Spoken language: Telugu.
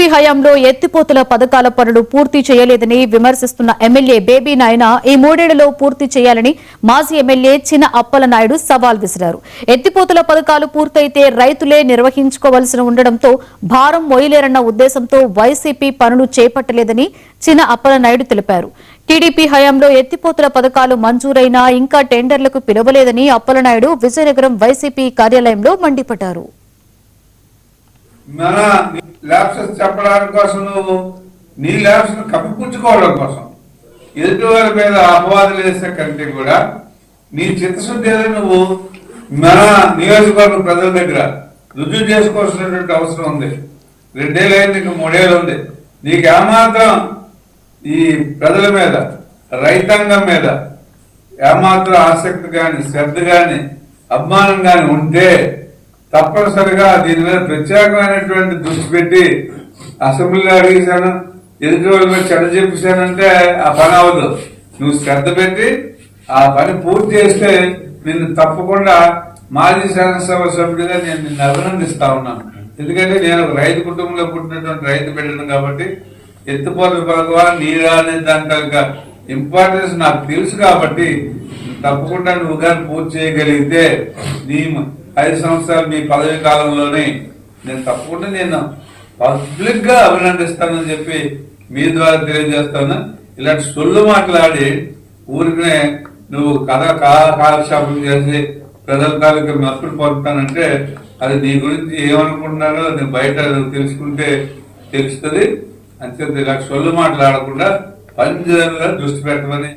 టీడీపీ హయాంలో ఎత్తిపోతల పథకాల పనులు పూర్తి చేయలేదని విమర్శిస్తున్న ఎమ్మెల్యే బేబీ నాయన ఈ మూడేళ్లలో పూర్తి చేయాలని మాజీ ఎమ్మెల్యే చిన అప్పలనాయుడు సవాల్ విసిరారు. ఎత్తిపోతల పథకాలు పూర్తయితే రైతులే నిర్వహించుకోవాల్సి ఉండడంతో భారం మోయలేరన్న ఉద్దేశంతో వైసీపీ పనులు చేపట్టలేదని చిన అప్పలనాయుడు తెలిపారు. టీడీపీ హయాంలో ఎత్తిపోతల పథకాలు మంజూరైనా ఇంకా టెండర్లకు పిలవలేదని అప్పలనాయుడు విజయనగరం వైసీపీ కార్యాలయంలో మండిపడ్డారు. మన ల్యాబ్సెస్ చెప్పడానికి కోసం నువ్వు నీ ల్యాబ్స్ కప్పిపుచ్చుకోవడం కోసం ఎదుటి వారి మీద అపవాదులు వేసే కంటే కూడా నీ చిత్తశుద్ధి ఏదో నువ్వు మన నియోజకవర్గ ప్రజల దగ్గర రుజువు చేసుకోవాల్సినటువంటి అవసరం ఉంది. 2 ఏళ్ళు అయింది, ఇంకా 3 ఏళ్ళు ఉంది. నీకు ఏమాత్రం ఈ ప్రజల మీద రైతాంగం మీద ఏమాత్రం ఆసక్తి కానీ శ్రద్ధ కానీ అభిమానం కానీ ఉంటే తప్పనిసరిగా దీని మీద ప్రత్యేకమైనటువంటి దృష్టి పెట్టి అసెంబ్లీలో అడిగేశాను, ఎదుటి వాళ్ళ మీద చెడ్డ చెప్పేశానంటే ఆ పని అవ్వదు. నువ్వు శ్రద్ధ పెట్టి ఆ పని పూర్తి చేస్తే నిన్ను తప్పకుండా మాజీ శాసనసభ సభ్యుడిగా నేను నిన్ను అభినందిస్తా ఉన్నాను. ఎందుకంటే నేను ఒక రైతు కుటుంబంలో పుట్టినటువంటి రైతు బిడ్డను కాబట్టి ఎత్తిపోతల పథకం నీరా అనే దాంట్లో ఇంపార్టెన్స్ నాకు తెలుసు కాబట్టి తప్పకుండా నువ్వు కానీ పూర్తి చేయగలిగితే నీ 5 సంవత్సరాలు మీ పదవి కాలంలోనే నేను తప్పకుండా నేను పబ్లిక్ గా అభినందిస్తానని చెప్పి మీ ద్వారా తెలియజేస్తాను. ఇలాంటి సొల్లు మాట్లాడి ఊరికనే నువ్వు కాలక్షేపం చేసి ప్రజల తాలూకా మెప్పులు పొందుతానంటే అది నీ గురించి ఏమనుకుంటున్నారో నేను బయట తెలుసుకుంటే తెలుస్తుంది. అంతే ఇలాంటి సొల్లు మాట్లాడకుండా పని దృష్టి పెట్టమని